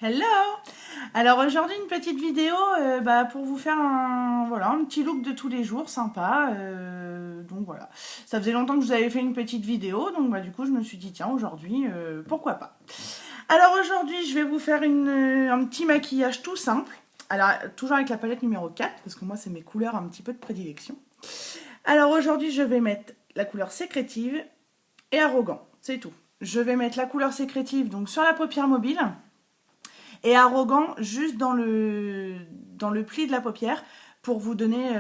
Hello! Alors aujourd'hui une petite vidéo pour vous faire un petit look de tous les jours sympa. Donc voilà, ça faisait longtemps que je vous avais fait une petite vidéo, donc du coup je me suis dit tiens aujourd'hui pourquoi pas. Alors aujourd'hui je vais vous faire un petit maquillage tout simple. Alors toujours avec la palette numéro 4 parce que moi c'est mes couleurs un petit peu de prédilection. Alors aujourd'hui je vais mettre la couleur sécrétive et arrogant, c'est tout. Je vais mettre la couleur sécrétive donc sur la paupière mobile et arrogant juste dans le pli de la paupière pour vous donner,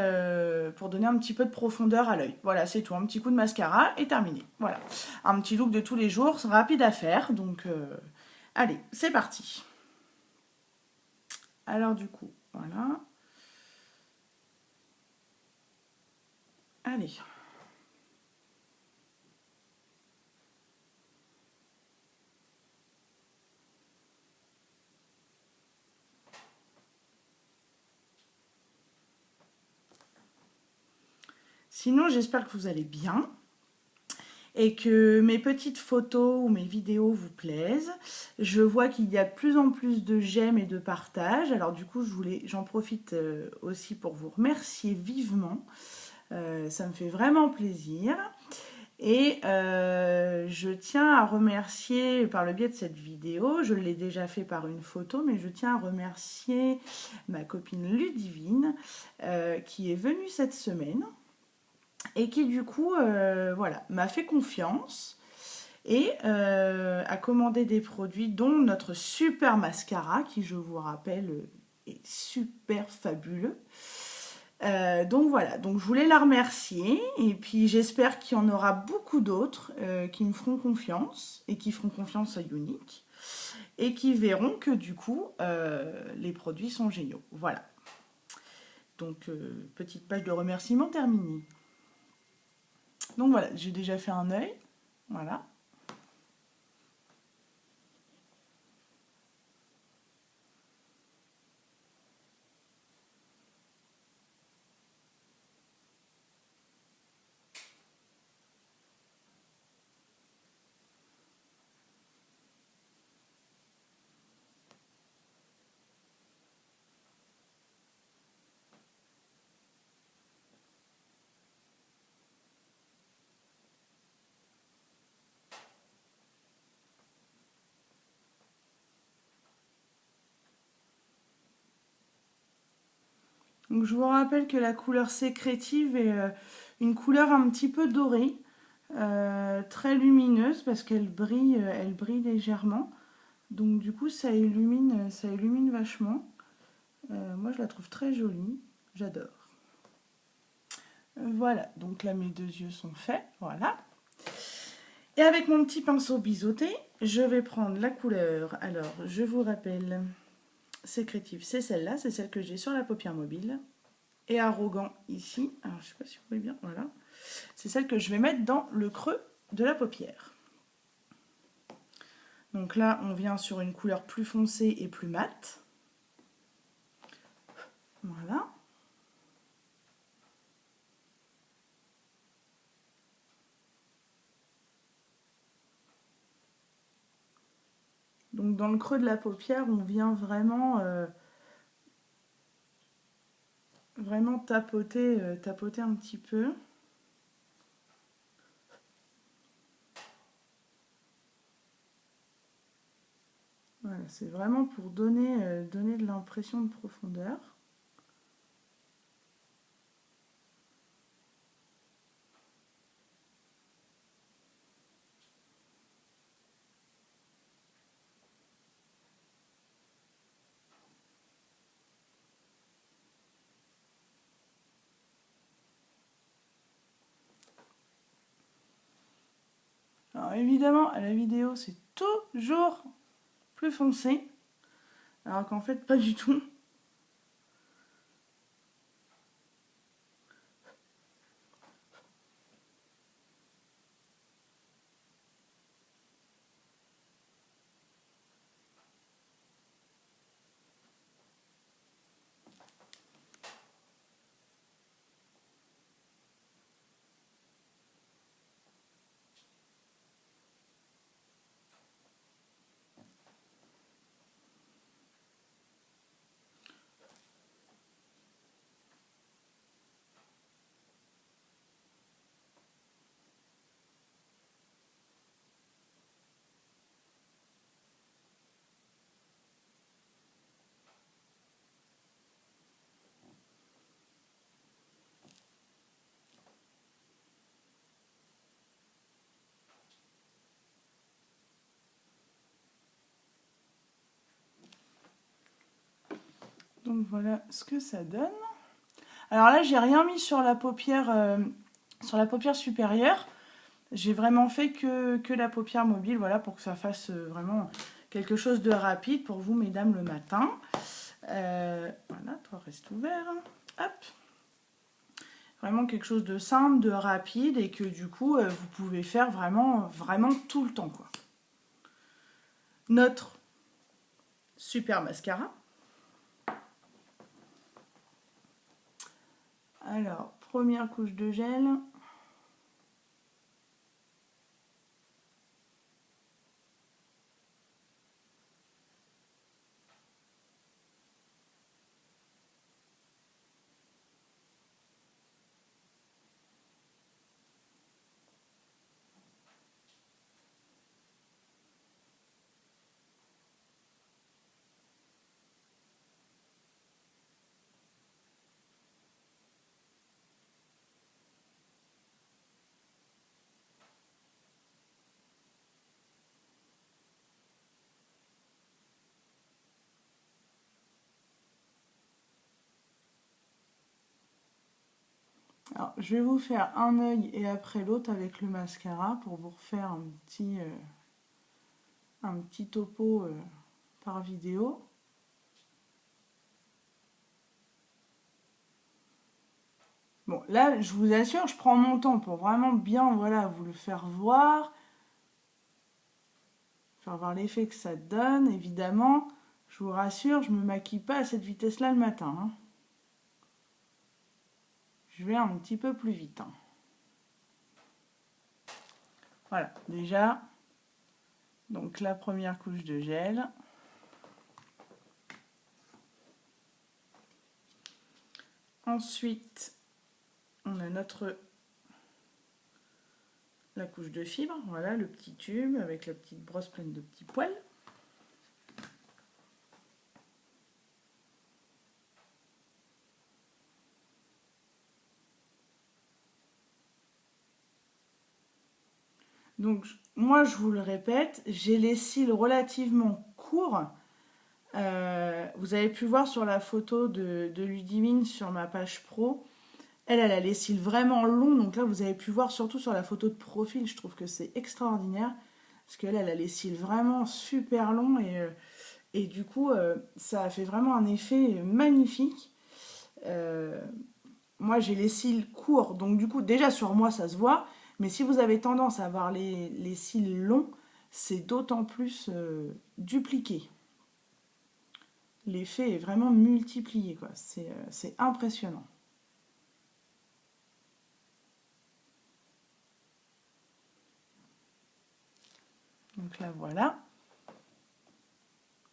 pour donner un petit peu de profondeur à l'œil. Voilà, c'est tout. Un petit coup de mascara et terminé. Voilà. Un petit look de tous les jours, c'est rapide à faire. Donc, allez, c'est parti. Alors, du coup, voilà. Allez. Sinon, j'espère que vous allez bien et que mes petites photos ou mes vidéos vous plaisent. Je vois qu'il y a de plus en plus de j'aime et de partage. Alors du coup, j'en profite aussi pour vous remercier vivement. Ça me fait vraiment plaisir. Et je tiens à remercier, par le biais de cette vidéo, je l'ai déjà fait par une photo, mais je tiens à remercier ma copine Ludivine qui est venue cette semaine et qui du coup voilà, m'a fait confiance et a commandé des produits dont notre super mascara qui, je vous rappelle, est super fabuleux. Donc voilà, donc je voulais la remercier et puis j'espère qu'il y en aura beaucoup d'autres qui me feront confiance et qui feront confiance à Unique et qui verront que du coup les produits sont géniaux. Voilà, donc petite page de remerciement terminée. Donc voilà, j'ai déjà fait un œil, voilà. Donc je vous rappelle que la couleur sécrétive est une couleur un petit peu dorée, très lumineuse parce elle brille légèrement. Donc du coup ça illumine vachement. Moi je la trouve très jolie, j'adore. Voilà, donc là mes deux yeux sont faits, voilà. Et avec mon petit pinceau biseauté, je vais prendre la couleur, alors je vous rappelle, sécrétive c'est celle-là, c'est celle que j'ai sur la paupière mobile. Et arrogant ici, alors je sais pas si vous voyez bien, voilà. C'est celle que je vais mettre dans le creux de la paupière. Donc là, on vient sur une couleur plus foncée et plus mate. Voilà. Donc dans le creux de la paupière, on vient vraiment tapoter un petit peu. Voilà, c'est vraiment pour donner de l'impression de profondeur. Alors évidemment, à la vidéo, c'est toujours plus foncé, alors qu'en fait, pas du tout. Donc voilà ce que ça donne. Alors là, j'ai rien mis sur la paupière supérieure. J'ai vraiment fait que la paupière mobile, voilà, pour que ça fasse vraiment quelque chose de rapide pour vous, mesdames, le matin. Voilà, toi, reste ouvert. Hop. Vraiment quelque chose de simple, de rapide et que du coup, vous pouvez faire vraiment tout le temps, quoi. Notre super mascara. Alors, première couche de gel. Alors, je vais vous faire un œil et après l'autre avec le mascara pour vous refaire un petit topo par vidéo. Bon, là, je vous assure, je prends mon temps pour vraiment bien, voilà, vous le faire voir l'effet que ça donne. Évidemment, je vous rassure, je ne me maquille pas à cette vitesse-là le matin, hein. Je vais un petit peu plus vite, hein. Voilà, déjà, donc la première couche de gel. Ensuite, on a la couche de fibre, voilà, le petit tube avec la petite brosse pleine de petits poils. Donc, moi, je vous le répète, j'ai les cils relativement courts. Vous avez pu voir sur la photo de Ludivine sur ma page pro. Elle a les cils vraiment longs. Donc là, vous avez pu voir surtout sur la photo de profil. Je trouve que c'est extraordinaire. Parce qu'elle a les cils vraiment super longs. Et du coup, ça a fait vraiment un effet magnifique. Moi, j'ai les cils courts. Donc du coup, déjà sur moi, ça se voit. Mais si vous avez tendance à avoir les cils longs, c'est d'autant plus dupliqué. L'effet est vraiment multiplié, quoi. C'est impressionnant. Donc là, voilà.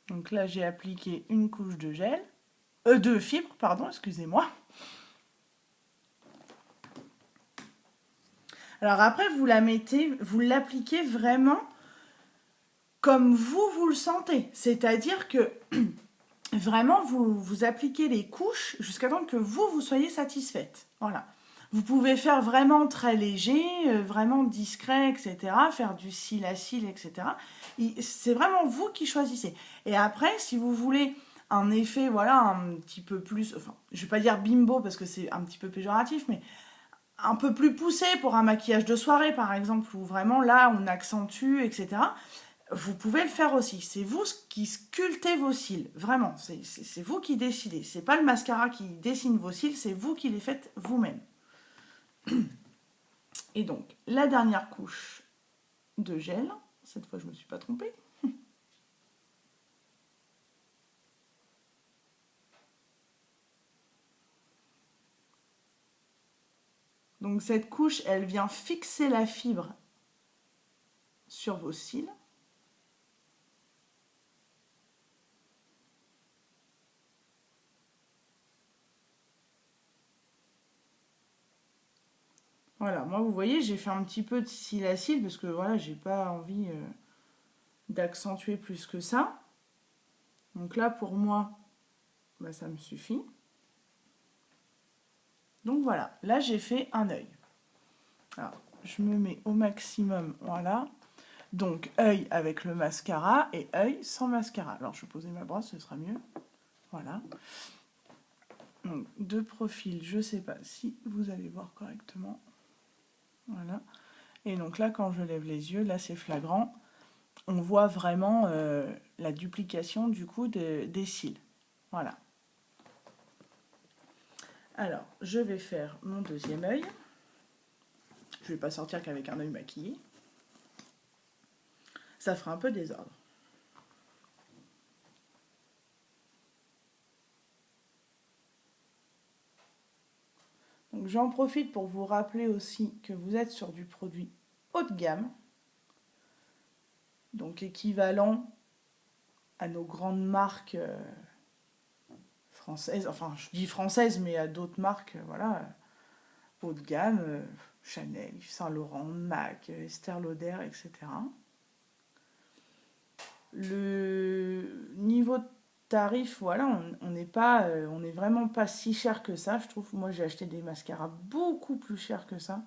Donc là, j'ai appliqué une couche de gel. De fibre, pardon, excusez-moi. Alors après, vous l'appliquez vraiment comme vous le sentez. C'est-à-dire que vraiment, vous appliquez les couches jusqu'à temps que vous soyez satisfaite. Voilà. Vous pouvez faire vraiment très léger, vraiment discret, etc. Faire du cil à cil, etc. C'est vraiment vous qui choisissez. Et après, si vous voulez un effet, voilà, un petit peu plus... Enfin, je ne vais pas dire bimbo parce que c'est un petit peu péjoratif, mais un peu plus poussé pour un maquillage de soirée, par exemple, où vraiment là, on accentue, etc. Vous pouvez le faire aussi. C'est vous qui sculptez vos cils. Vraiment, c'est vous qui décidez. C'est pas le mascara qui dessine vos cils, c'est vous qui les faites vous-même. Et donc, la dernière couche de gel. Cette fois, je ne me suis pas trompée. Donc, cette couche, elle vient fixer la fibre sur vos cils. Voilà, moi vous voyez, j'ai fait un petit peu de cils à cils parce que voilà, j'ai pas envie d'accentuer plus que ça. Donc là, pour moi, bah, ça me suffit. Donc voilà, là j'ai fait un œil. Alors, je me mets au maximum, voilà. Donc œil avec le mascara et œil sans mascara. Alors je vais poser ma brosse, ce sera mieux. Voilà. Donc, de profil, je ne sais pas si vous allez voir correctement. Voilà. Et donc là, quand je lève les yeux, là c'est flagrant. On voit vraiment la duplication du coup des cils. Voilà. Alors, je vais faire mon deuxième œil. Je ne vais pas sortir qu'avec un œil maquillé. Ça fera un peu désordre. Donc j'en profite pour vous rappeler aussi que vous êtes sur du produit haut de gamme, donc équivalent à nos grandes marques françaises, enfin je dis françaises, mais à d'autres marques, voilà, haut de gamme, Chanel, Yves Saint Laurent, MAC, Estée Lauder, etc. Le niveau de tarif, voilà, on n'est pas, on n'est vraiment pas si cher que ça, je trouve. Moi j'ai acheté des mascaras beaucoup plus chers que ça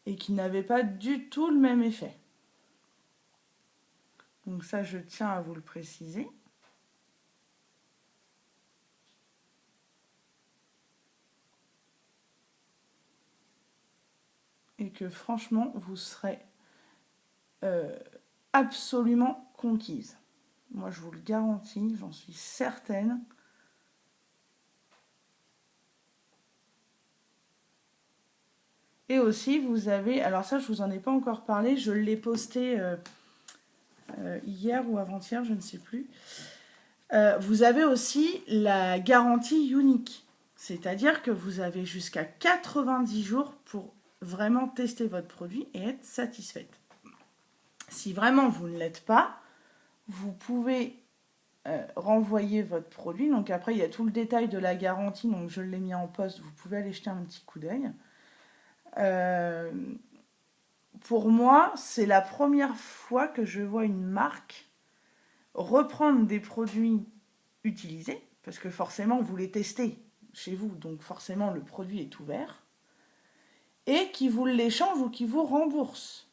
et qui n'avaient pas du tout le même effet. Donc ça, je tiens à vous le préciser. Et que franchement, vous serez absolument conquise. Moi, je vous le garantis, j'en suis certaine. Et aussi, vous avez... Alors ça, je vous en ai pas encore parlé. Je l'ai posté hier ou avant-hier, je ne sais plus. Vous avez aussi la garantie unique. C'est-à-dire que vous avez jusqu'à 90 jours pour vraiment tester votre produit et être satisfaite. Si vraiment vous ne l'êtes pas, vous pouvez renvoyer votre produit. Donc après, il y a tout le détail de la garantie. Donc je l'ai mis en poste. Vous pouvez aller jeter un petit coup d'œil. Pour moi, c'est la première fois que je vois une marque reprendre des produits utilisés, parce que forcément, vous les testez chez vous, donc forcément, le produit est ouvert, et qui vous l'échange ou qui vous rembourse.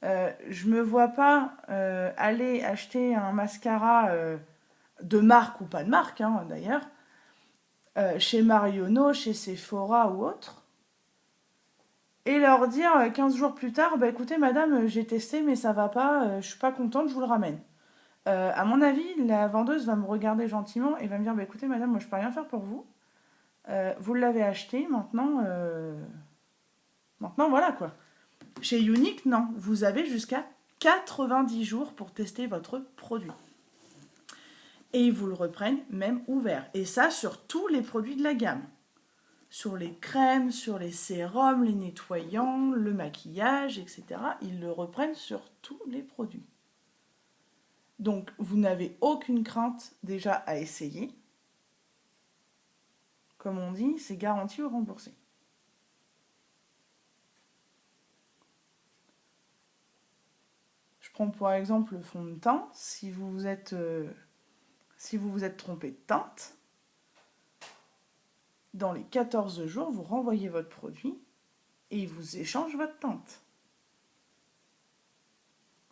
Je me vois pas aller acheter un mascara de marque ou pas de marque, hein, d'ailleurs, chez Marionneau, chez Sephora ou autre, et leur dire 15 jours plus tard, bah écoutez madame, j'ai testé mais ça va pas, je suis pas contente, je vous le ramène. À mon avis, la vendeuse va me regarder gentiment et va me dire, bah écoutez madame, moi je peux rien faire pour vous. Vous l'avez acheté, maintenant voilà quoi. Chez Unique, non, vous avez jusqu'à 90 jours pour tester votre produit. Et ils vous le reprennent même ouvert. Et ça sur tous les produits de la gamme. Sur les crèmes, sur les sérums, les nettoyants, le maquillage, etc. Ils le reprennent sur tous les produits. Donc, vous n'avez aucune crainte déjà à essayer. Comme on dit, c'est garanti ou remboursé. Je prends pour exemple le fond de teint. Si vous vous êtes trompé de teinte, dans les 14 jours, vous renvoyez votre produit et ils vous échangent votre teinte.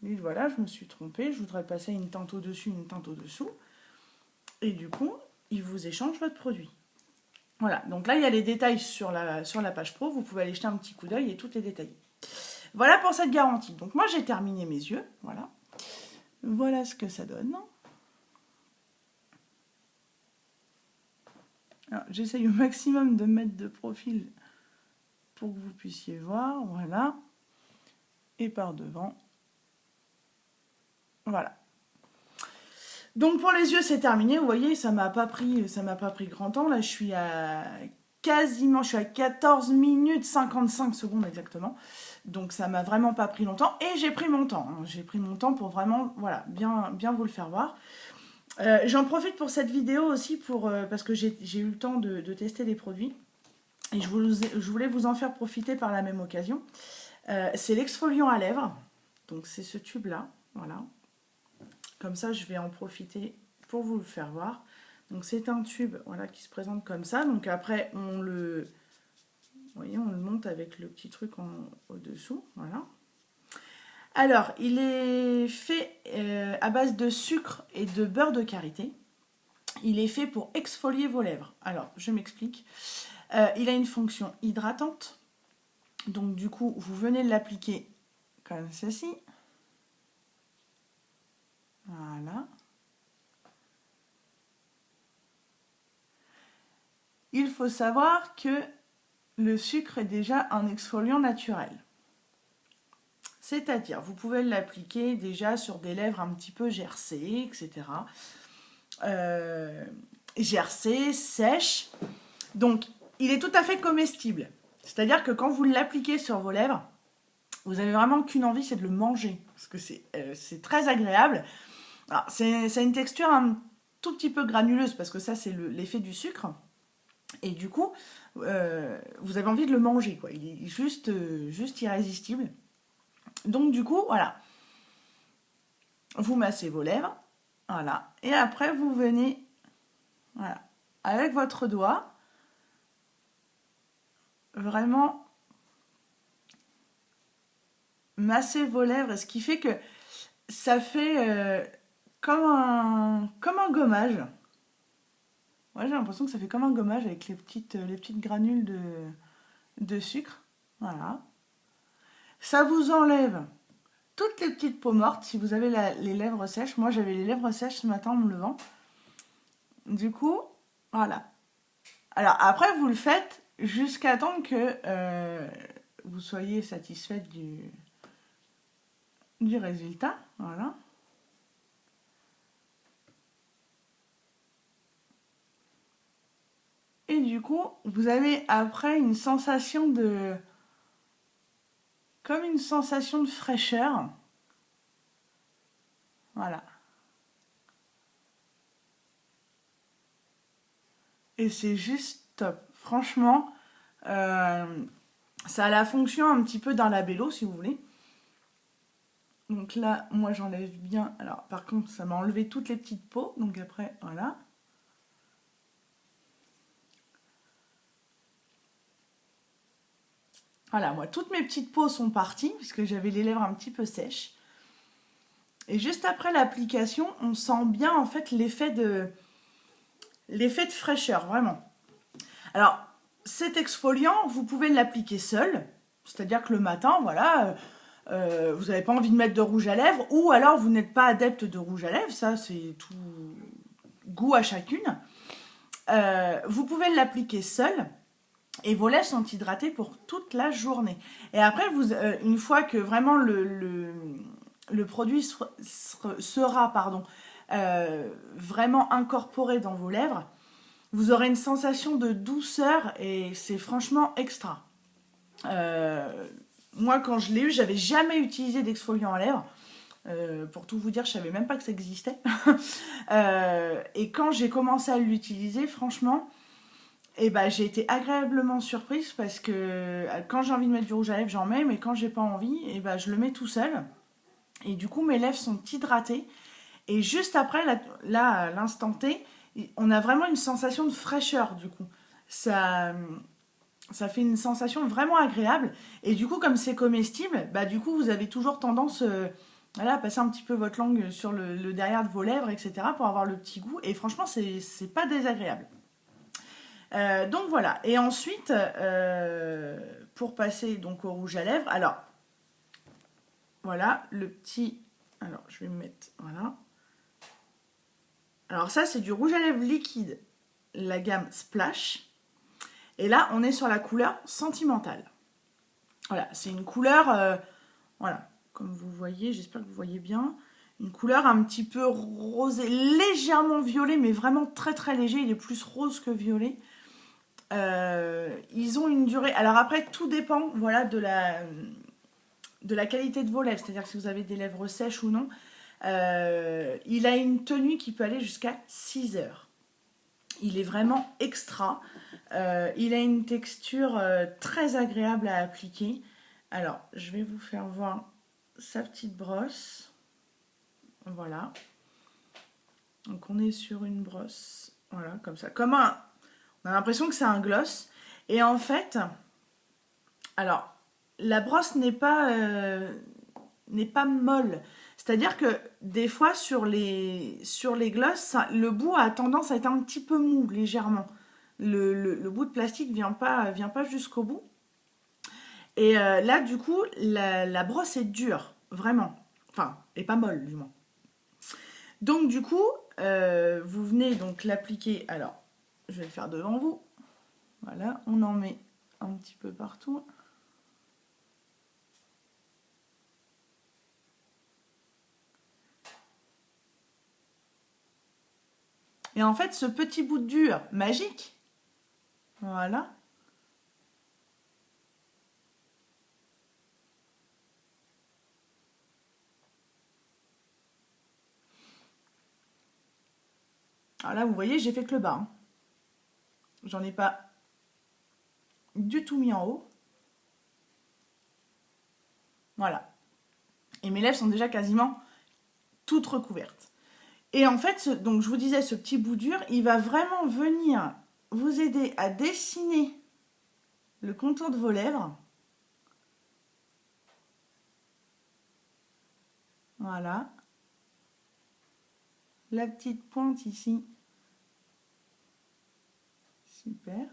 Vous dites, voilà, je me suis trompée, je voudrais passer une teinte au-dessus, une teinte au-dessous. Et du coup, ils vous échangent votre produit. Voilà, donc là, il y a les détails sur la page pro. Vous pouvez aller jeter un petit coup d'œil et tout est détaillé. Voilà pour cette garantie. Donc moi, j'ai terminé mes yeux. Voilà. Voilà ce que ça donne. J'essaye au maximum de mettre de profil pour que vous puissiez voir. Voilà. Et par devant. Voilà. Donc pour les yeux, c'est terminé. Vous voyez, ça m'a pas pris grand temps. Là, je suis à 14 minutes 55 secondes exactement. Donc ça m'a vraiment pas pris longtemps. Et j'ai pris mon temps. J'ai pris mon temps pour vraiment, voilà, bien vous le faire voir. J'en profite pour cette vidéo aussi parce que j'ai eu le temps de tester les produits. Et je voulais vous en faire profiter par la même occasion. C'est l'exfoliant à lèvres. Donc c'est ce tube-là. Voilà. Comme ça, je vais en profiter pour vous le faire voir. Donc c'est un tube, voilà, qui se présente comme ça. Donc après, vous voyez, on le monte avec le petit truc au-dessous. Voilà. Alors, il est fait à base de sucre et de beurre de karité. il est fait pour exfolier vos lèvres. Alors, je m'explique. Il a une fonction hydratante. Donc, du coup, vous venez de l'appliquer comme ceci. Voilà. Il faut savoir que le sucre est déjà un exfoliant naturel. C'est-à-dire, vous pouvez l'appliquer déjà sur des lèvres un petit peu gercées, etc. Gercées, sèches. Donc, il est tout à fait comestible. C'est-à-dire que quand vous l'appliquez sur vos lèvres, vous avez vraiment qu'une envie, c'est de le manger. Parce que c'est très agréable. C'est une texture un tout petit peu granuleuse, parce que ça, c'est l'effet du sucre. Et du coup, vous avez envie de le manger, quoi. Il est juste irrésistible. Donc du coup, voilà. Vous massez vos lèvres. Voilà. Et après, vous venez, voilà, avec votre doigt, vraiment masser vos lèvres. Ce qui fait que ça fait comme un gommage. Ouais, j'ai l'impression que ça fait comme un gommage avec les petites granules de sucre. Voilà. Ça vous enlève toutes les petites peaux mortes si vous avez les lèvres sèches. Moi, j'avais les lèvres sèches ce matin en me levant. Du coup, voilà. Alors, après, vous le faites jusqu'à temps que vous soyez satisfaite du résultat. Voilà. Et du coup, vous avez après une sensation comme une sensation de fraîcheur. Voilà. Et c'est juste top. Franchement, ça a la fonction un petit peu d'un labello, si vous voulez. Donc là, moi, j'enlève bien. Alors, par contre, ça m'a enlevé toutes les petites peaux. Donc après, voilà. Voilà, moi, toutes mes petites peaux sont parties, puisque j'avais les lèvres un petit peu sèches. Et juste après l'application, on sent bien, en fait, l'effet de fraîcheur, vraiment. Alors, cet exfoliant, vous pouvez l'appliquer seul. C'est-à-dire que le matin, voilà, vous n'avez pas envie de mettre de rouge à lèvres, ou alors vous n'êtes pas adepte de rouge à lèvres, ça c'est tout goût à chacune. Vous pouvez l'appliquer seul, et vos lèvres sont hydratées pour toute la journée. Et après, une fois que vraiment le produit sera vraiment incorporé dans vos lèvres, vous aurez une sensation de douceur et c'est franchement extra. Moi, quand je l'ai eu, j'avais jamais utilisé d'exfoliant à lèvres. Pour tout vous dire, je savais même pas que ça existait. Et quand j'ai commencé à l'utiliser, franchement, j'ai été agréablement surprise parce que quand j'ai envie de mettre du rouge à lèvres, j'en mets, mais quand j'ai pas envie, je le mets tout seul. Et du coup, mes lèvres sont hydratées. Et juste après, là à l'instant T, on a vraiment une sensation de fraîcheur, du coup. Ça fait une sensation vraiment agréable. Et du coup, comme c'est comestible, du coup, vous avez toujours tendance à passer un petit peu votre langue sur le derrière de vos lèvres, etc., pour avoir le petit goût. Et franchement, c'est pas désagréable. Donc voilà. Et ensuite, pour passer donc au rouge à lèvres, alors, voilà, le petit... Alors, je vais me mettre... Voilà. Alors ça, c'est du rouge à lèvres liquide, la gamme Splash. Et là, on est sur la couleur sentimentale. Voilà, c'est une couleur, voilà, comme vous voyez, j'espère que vous voyez bien, une couleur un petit peu rosée, légèrement violet, mais vraiment très très léger, il est plus rose que violet. Ils ont une durée, alors après, tout dépend, voilà, de la qualité de vos lèvres, c'est-à-dire si vous avez des lèvres sèches ou non. Il a une tenue qui peut aller jusqu'à 6 heures. Il est vraiment extra. Il a une texture très agréable à appliquer. Alors, je vais vous faire voir sa petite brosse. Voilà. Donc, on est sur une brosse. Voilà, comme ça. On a l'impression que c'est un gloss. Et en fait, alors, la brosse n'est pas molle. C'est-à-dire que des fois sur les glosses, le bout a tendance à être un petit peu mou, légèrement. Le bout de plastique vient pas jusqu'au bout. Et là, du coup, la brosse est dure, vraiment. Enfin, et pas molle, du moins. Donc, du coup, vous venez donc l'appliquer. Alors, je vais le faire devant vous. Voilà, on en met un petit peu partout. Et en fait, ce petit bout de dur magique, voilà. Alors là, vous voyez, j'ai fait que le bas. Hein. J'en ai pas du tout mis en haut. Voilà. Et mes lèvres sont déjà quasiment toutes recouvertes. Et en fait, donc je vous disais, ce petit bout dur, il va vraiment venir vous aider à dessiner le contour de vos lèvres. Voilà. La petite pointe ici. Super.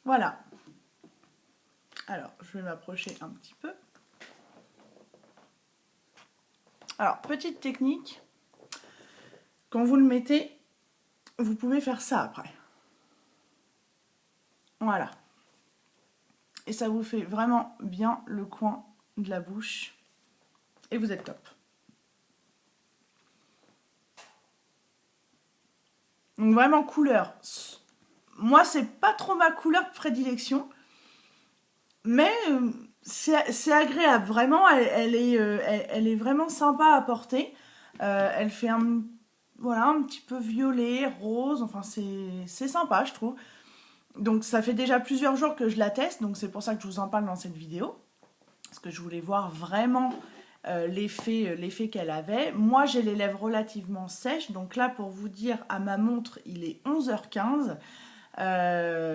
Voilà. Alors, je vais m'approcher un petit peu. Alors, petite technique. Quand vous le mettez, vous pouvez faire ça après. Voilà. Et ça vous fait vraiment bien le coin de la bouche. Et vous êtes top. Donc vraiment couleur. Moi, c'est pas trop ma couleur de prédilection. Mais c'est agréable. Vraiment, elle est vraiment sympa à porter. Elle fait voilà, un petit peu violet, rose. Enfin, c'est sympa, je trouve. Donc ça fait déjà plusieurs jours que je la teste. Donc c'est pour ça que je vous en parle dans cette vidéo. Parce que je voulais voir vraiment l'effet qu'elle avait. Moi, j'ai les lèvres relativement sèches. Donc là, pour vous dire, à ma montre, il est 11h15.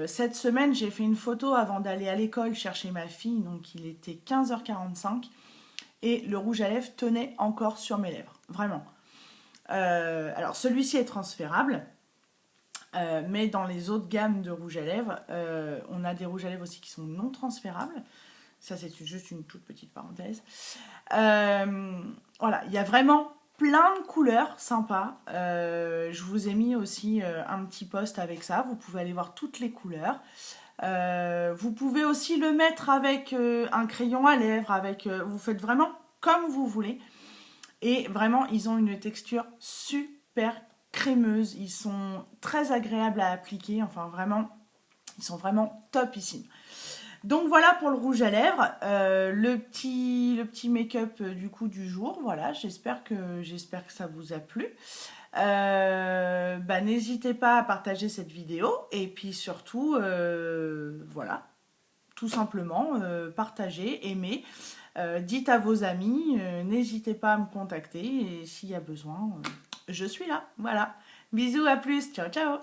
Cette semaine, j'ai fait une photo avant d'aller à l'école chercher ma fille. Donc il était 15h45. Et le rouge à lèvres tenait encore sur mes lèvres. Vraiment. Alors celui-ci est transférable. Mais dans les autres gammes de rouge à lèvres, on a des rouges à lèvres aussi qui sont non transférables. Ça, c'est juste une toute petite parenthèse. Voilà, il y a vraiment plein de couleurs sympas. Je vous ai mis aussi un petit post avec ça. Vous pouvez aller voir toutes les couleurs. Vous pouvez aussi le mettre avec un crayon à lèvres. Vous faites vraiment comme vous voulez. Et vraiment, ils ont une texture super crémeuse. Ils sont très agréables à appliquer. Enfin, vraiment, ils sont vraiment topissimes. Donc voilà pour le rouge à lèvres, le petit make-up du coup du jour. Voilà, j'espère que ça vous a plu. N'hésitez pas à partager cette vidéo et puis surtout, voilà, tout simplement, partagez, aimez, dites à vos amis, n'hésitez pas à me contacter et s'il y a besoin, je suis là. Voilà, bisous, à plus, ciao ciao.